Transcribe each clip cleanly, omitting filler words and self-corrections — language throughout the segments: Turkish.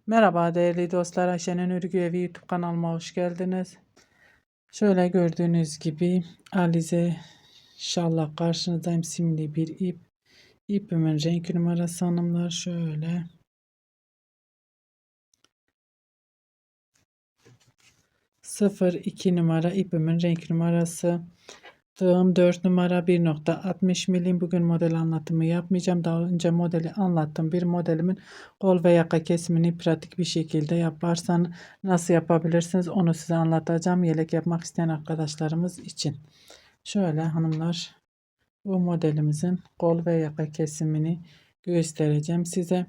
Merhaba değerli dostlar, Ayşe'nin Örgü Evi YouTube kanalıma hoş geldiniz. Şöyle gördüğünüz gibi Alize şallah karşınızdayım, simli bir ip. İpimin renk numarası hanımlar şöyle 02 numara ipimin renk numarası. Tığım 4 numara 1.60 milim. Bugün model anlatımı yapmayacağım. Daha önce modeli anlattım. Bir modelimin kol ve yaka kesimini pratik bir şekilde yaparsan nasıl yapabilirsiniz onu size anlatacağım. Yelek yapmak isteyen arkadaşlarımız için. Şöyle hanımlar, bu modelimizin kol ve yaka kesimini göstereceğim size.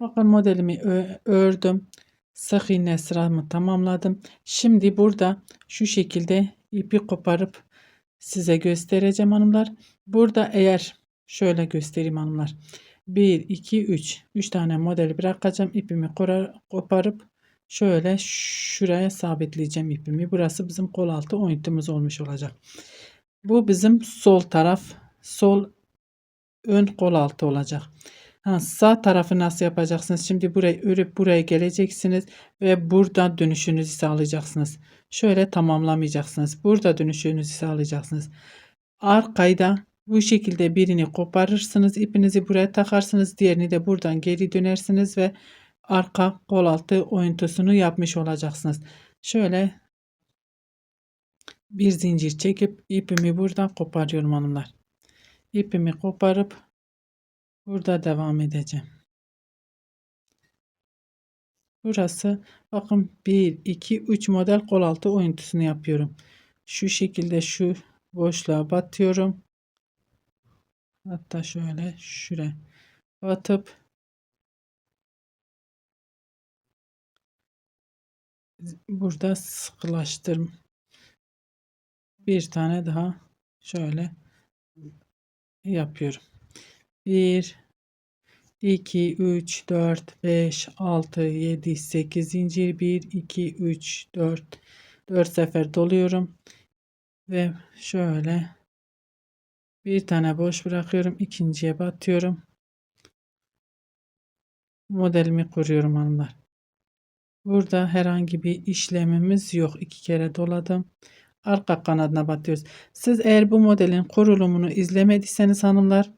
Bakın modelimi ördüm. Sık iğne sıramı tamamladım. Şimdi burada şu şekilde ipi koparıp size göstereceğim hanımlar. Burada eğer şöyle göstereyim hanımlar. 1, 2, 3. 3 tane modeli bırakacağım. İpimi koparıp şöyle şuraya sabitleyeceğim ipimi. Burası bizim kol altı oyuntumuz olmuş olacak. Bu bizim sol taraf. Sol ön kol altı olacak. Sağ tarafı nasıl yapacaksınız? Şimdi burayı örüp buraya geleceksiniz ve burada dönüşünüzü sağlayacaksınız. Şöyle tamamlamayacaksınız. Burada dönüşünüzü sağlayacaksınız. Arkayı da bu şekilde birini koparırsınız. İpinizi buraya takarsınız. Diğerini de buradan geri dönersiniz ve arka kol altı oyuntusunu yapmış olacaksınız. Şöyle bir zincir çekip ipimi buradan koparıyorum hanımlar. İpimi koparıp burada devam edeceğim. Burası bakın 1, 2, 3 model kol altı oyuntusunu yapıyorum. Şu şekilde şu boşluğa batıyorum. Hatta şöyle şuraya batıp burada sıkılaştırım. Bir tane daha şöyle yapıyorum. 1, 2, 3, 4, 5, 6, 7, 8 zincir. 1, 2, 3, 4. 4 sefer doluyorum. Ve şöyle bir tane boş bırakıyorum. İkinciye batıyorum. Modelimi kuruyorum hanımlar. Burada herhangi bir işlemimiz yok. 2 kere doladım. Arka kanadına batıyoruz. Siz eğer bu modelin kurulumunu izlemediyseniz hanımlar,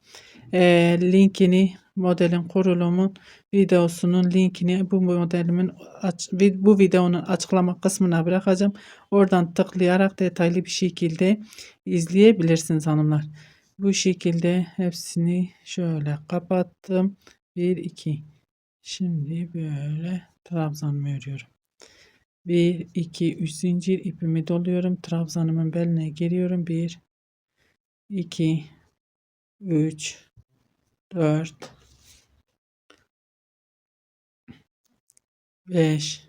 linkini, modelin kurulumun videosunun linkini bu videonun açıklama kısmına bırakacağım. Oradan tıklayarak detaylı bir şekilde izleyebilirsiniz hanımlar. Bu şekilde hepsini şöyle kapattım. 1 2. Şimdi böyle trabzanımı örüyorum. 1 2 3 zincir ipimi doluyorum. Trabzanımın beline giriyorum. 1 2 3 4 5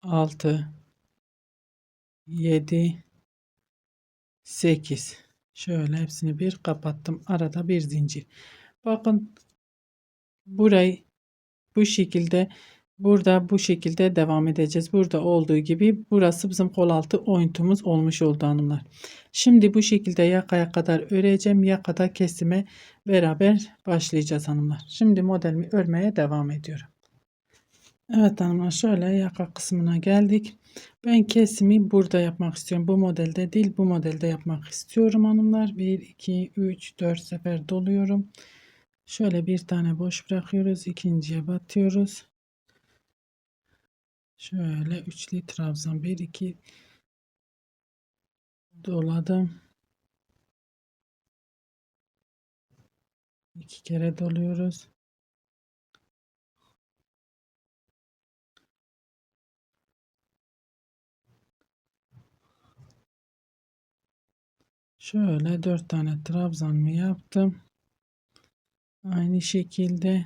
6 7 8. Şöyle hepsini bir kapattım. Arada bir zincir. Bakın burayı bu şekilde, burada bu şekilde devam edeceğiz. Burada olduğu gibi burası bizim kol altı oyuntumuz olmuş oldu hanımlar. Şimdi bu şekilde yakaya kadar öreceğim. Yakada kesime beraber başlayacağız hanımlar. Şimdi modelimi örmeye devam ediyorum. Evet hanımlar, şöyle yaka kısmına geldik. Ben kesimi burada yapmak istiyorum. Bu modelde değil, bu modelde yapmak istiyorum hanımlar. 1 2 3 4 sefer doluyorum. Şöyle bir tane boş bırakıyoruz. İkinciye batıyoruz. Şöyle üçlü trabzan 1 2 doladım. 2 kere doluyoruz. Şöyle 4 tane trabzanımı yaptım. Aynı şekilde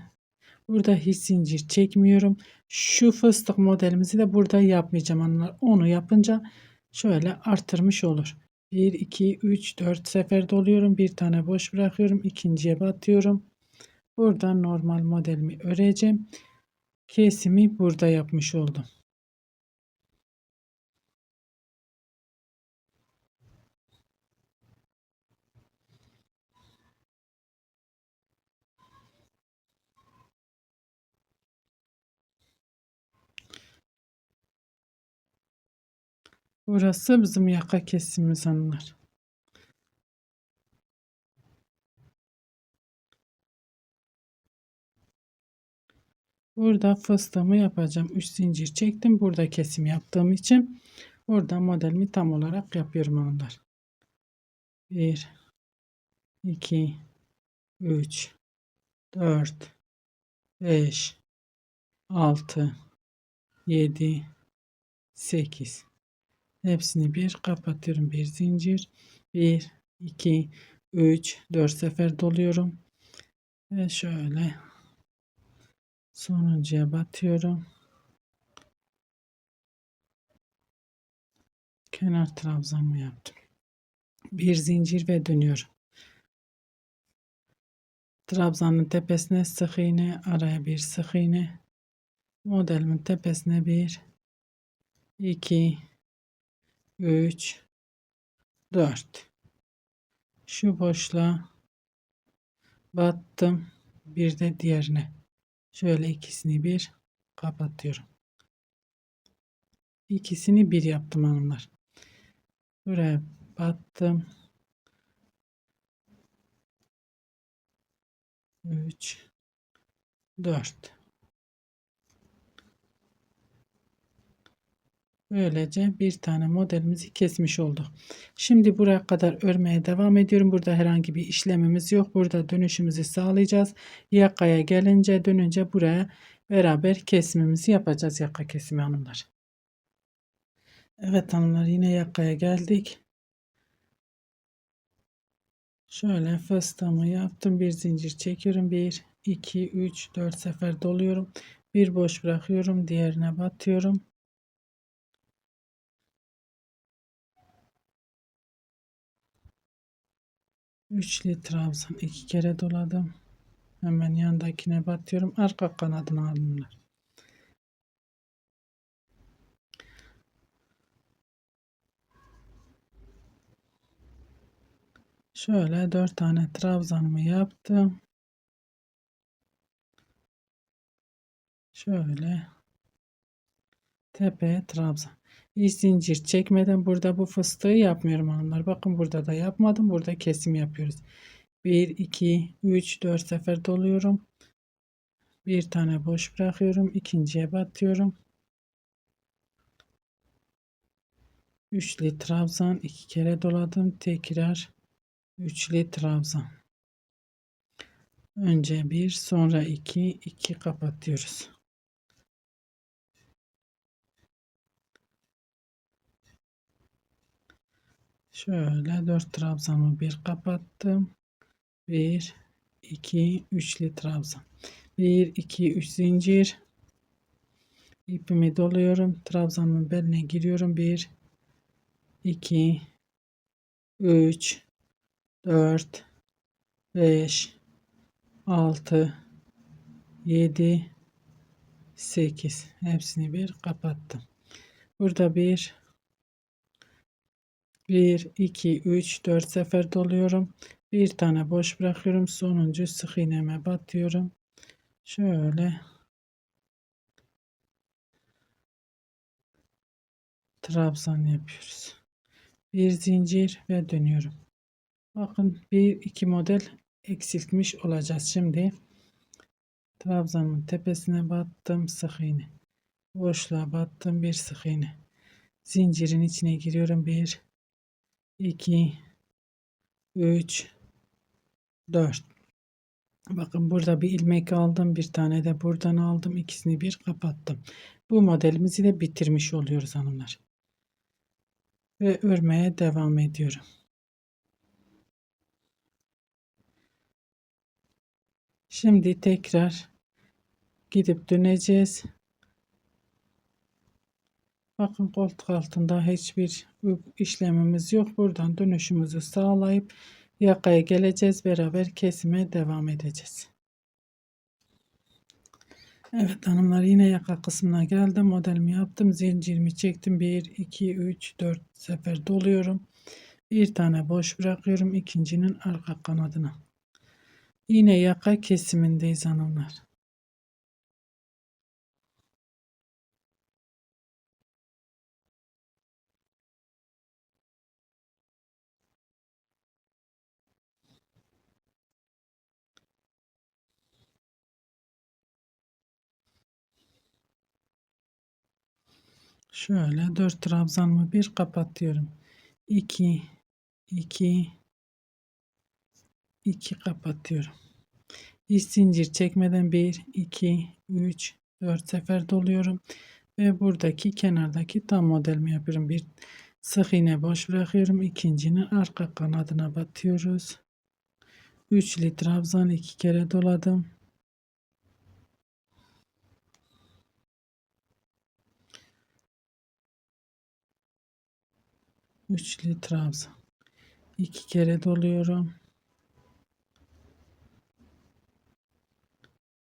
burada hiç zincir çekmiyorum. Şu fıstık modelimizi de burada yapmayacağım hanımlar. Onu yapınca şöyle artırmış olur. 1 2 3 4 sefer doluyorum. Bir tane boş bırakıyorum. İkinciye batıyorum. Buradan normal modelimi öreceğim. Kesimi burada yapmış oldum. Burası bizim yaka kesimimiz hanımlar. Burada fıstığımı yapacağım. 3 zincir çektim. Burada kesim yaptığım için burada modelimi tam olarak yapıyorum hanımlar. 1 2 3 4 5 6 7 8. Hepsini bir kapatıyorum. Bir zincir. 1 2 3 4 sefer doluyorum. Ve şöyle sonuncuya batıyorum. Kenar trabzanımı yaptım. Bir zincir ve dönüyorum. Trabzanın tepesine sık iğne, araya bir sık iğne. Modelimin tepesine 1 2 3 4. Şu boşluğa battım. Bir de diğerine. Şöyle ikisini bir kapatıyorum. İkisini bir yaptım hanımlar. Buraya battım. 3 4. Böylece bir tane modelimizi kesmiş olduk. Şimdi buraya kadar örmeye devam ediyorum. Burada herhangi bir işlemimiz yok. Burada dönüşümüzü sağlayacağız. Yakaya gelince dönünce buraya beraber kesimimizi yapacağız. Yaka kesimi hanımlar. Evet hanımlar, yine yakaya geldik. Şöyle fıstığımı yaptım. Bir zincir çekiyorum. 1 2 3 4 sefer doluyorum. Bir boş bırakıyorum. Diğerine batıyorum. Üçlü trabzan 2 kere doladım. Hemen yandakine batıyorum. Arka kanadını alınlar. Şöyle 4 tane trabzanımı yaptım. Şöyle tepeye trabzan. Hiç zincir çekmeden burada bu fıstığı yapmıyorum hanımlar. Bakın burada da yapmadım. Burada kesim yapıyoruz. 1 2 3 4 sefer doluyorum. Bir tane boş bırakıyorum. İkinciye batıyorum. Üçlü trabzan 2 kere doladım. Tekrar üçlü trabzan. Önce 1 sonra 2 2 kapatıyoruz. Şöyle 4 trabzanımı bir kapattım. 1 2 3'lü trabzan. 1 2 3 zincir. İpimi doluyorum. Trabzanın beline giriyorum. 1 2 3 4 5 6 7 8. Hepsini bir kapattım. Burada 1 2 3 4 sefer doluyorum. Bir tane boş bırakıyorum. Sonuncu sık iğneme batıyorum. Şöyle trabzan yapıyoruz. Bir zincir ve dönüyorum. Bakın bir iki model eksiltmiş olacağız. Şimdi trabzanın tepesine battım, sık iğne. Boşluğa battım, bir sık iğne. Zincirin içine giriyorum. 1 2 3 4. Bakın burada bir ilmek aldım, bir tane de buradan aldım, ikisini bir kapattım. Bu modelimizi de bitirmiş oluyoruz hanımlar. Ve örmeye devam ediyorum. Şimdi tekrar gidip döneceğiz. Bakın koltuk altında hiçbir işlemimiz yok. Buradan dönüşümüzü sağlayıp yakaya geleceğiz. Beraber kesime devam edeceğiz. Evet hanımlar, yine yaka kısmına geldim. Modelimi yaptım. Zincirimi çektim. 1 2 3 4 sefer doluyorum. Bir tane boş bırakıyorum. İkincinin arka kanadına. Yine yaka kesimindeyiz hanımlar. Şöyle 4 trabzanımı bir kapatıyorum. 2 2 2 kapatıyorum. İç zincir çekmeden 1 2 3 4 sefer doluyorum ve buradaki kenardaki tam modelimi yapıyorum. Bir sık iğne boş bırakıyorum. İkincinin arka kanadına batıyoruz. Üçlü trabzan 2 kere doladım. Üçlü trabzan 2 kere doluyorum.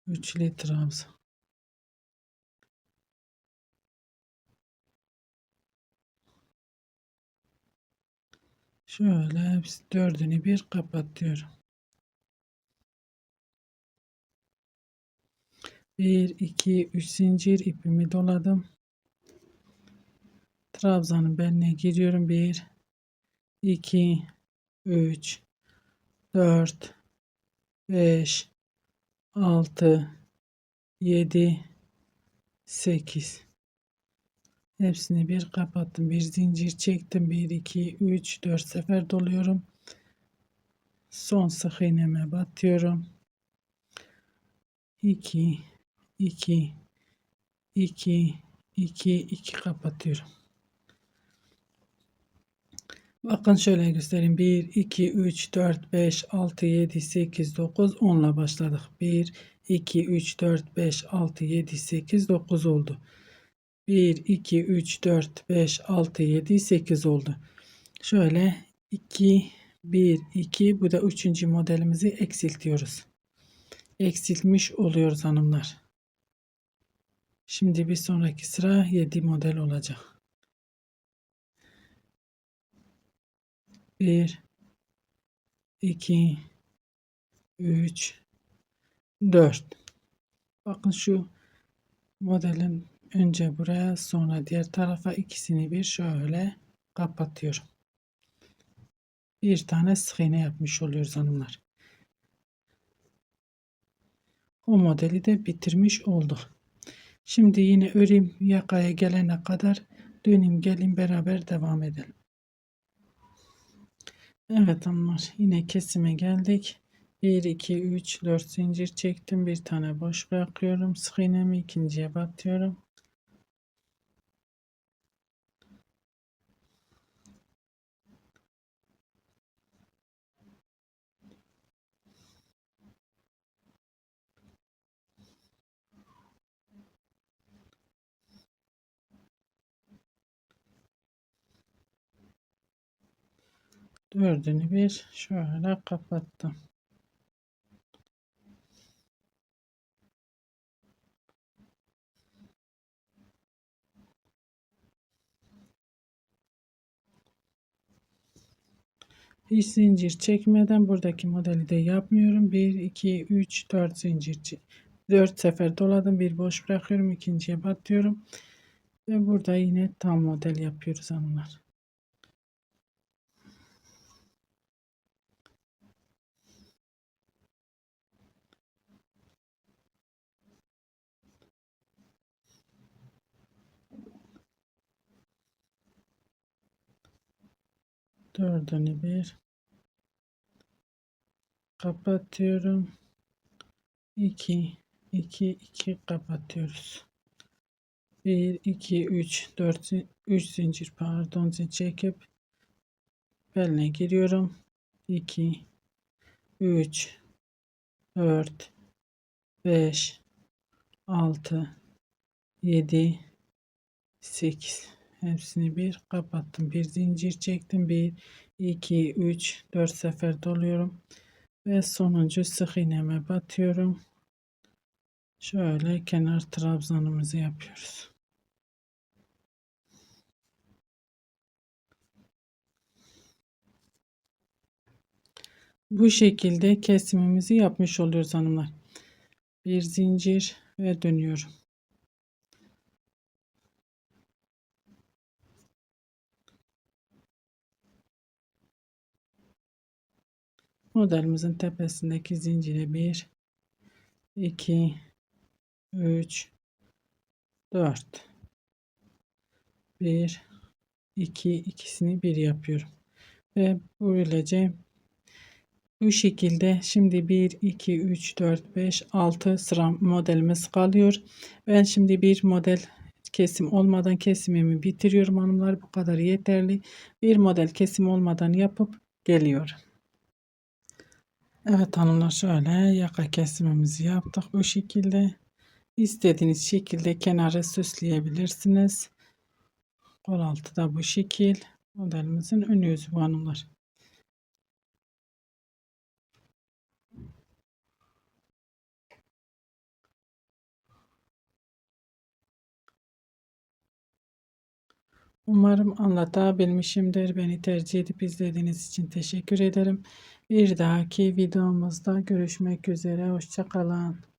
Üçlü trabzan. Şöyle hepsi dördünü bir kapatıyorum. 1 2 3 zincir ipimi doladım. Trabzanın beline giriyorum. 1 2 3 4 5 6 7 8. Hepsini bir kapattım. Bir zincir çektim. 1 2 3 4 sefer doluyorum. Son sık iğneme batıyorum. 2 2 2 2 2 kapatıyorum. Bakın şöyle göstereyim. 1 2 3 4 5 6 7 8 9 10 ile başladık. 1 2 3 4 5 6 7 8 9 oldu. 1 2 3 4 5 6 7 8 oldu. Şöyle 2 1 2, bu da 3. modelimizi eksiltiyoruz. Eksiltmiş oluyoruz hanımlar. Şimdi bir sonraki sıra 7 model olacak. 1 2 3 4. Bakın şu modelin önce buraya sonra diğer tarafa ikisini bir şöyle kapatıyorum. Bir tane sık iğne yapmış oluyoruz hanımlar. O modeli de bitirmiş olduk. Şimdi yine öreyim yakaya gelene kadar döneyim gelin beraber devam edelim. Evet hanımlar, yine kesime geldik. 1 2 3 4 zincir çektim. Bir tane boş bırakıyorum. Sık iğnemi ikinciye batıyorum. Dördünü bir şöyle kapattım. Hiç zincir çekmeden buradaki modeli de yapmıyorum. 1 2 3 4 zincir 4 sefer doladım. Bir boş bırakıyorum. İkinciye batıyorum. Ve burada yine tam model yapıyoruz hanımlar. Dördünü bir kapatıyorum. 2 2 2 kapatıyoruz. 1 2 3 4 3 zincir zincir çekip beline giriyorum. 2 3 4 5 6 7 8. Hepsini bir kapattım. Bir zincir çektim. 1 2 3 4 sefer doluyorum ve sonuncu sık iğneme batıyorum. Şöyle kenar trabzanımızı yapıyoruz. Bu şekilde kesimimizi yapmış oluyoruz hanımlar. Bir zincir ve dönüyorum. Modelimizin tepesindeki zincire 1 2 3 4 1, 2, ikisini 1 yapıyorum. Ve böylece bu şekilde şimdi 1, 2, 3, 4, 5, 6 sıra modelimiz kalıyor. Ben şimdi bir model kesim olmadan kesimimi bitiriyorum hanımlar. Bu kadar yeterli. Bir model kesim olmadan yapıp geliyorum. Evet hanımlar, şöyle yaka kesimimizi yaptık. Bu şekilde istediğiniz şekilde kenarı süsleyebilirsiniz. Kol altı da bu şekil. Modelimizin ön yüzü bu hanımlar. Umarım anlatabilmişimdir. Beni tercih edip izlediğiniz için teşekkür ederim. Bir dahaki videomuzda görüşmek üzere. Hoşça kalın.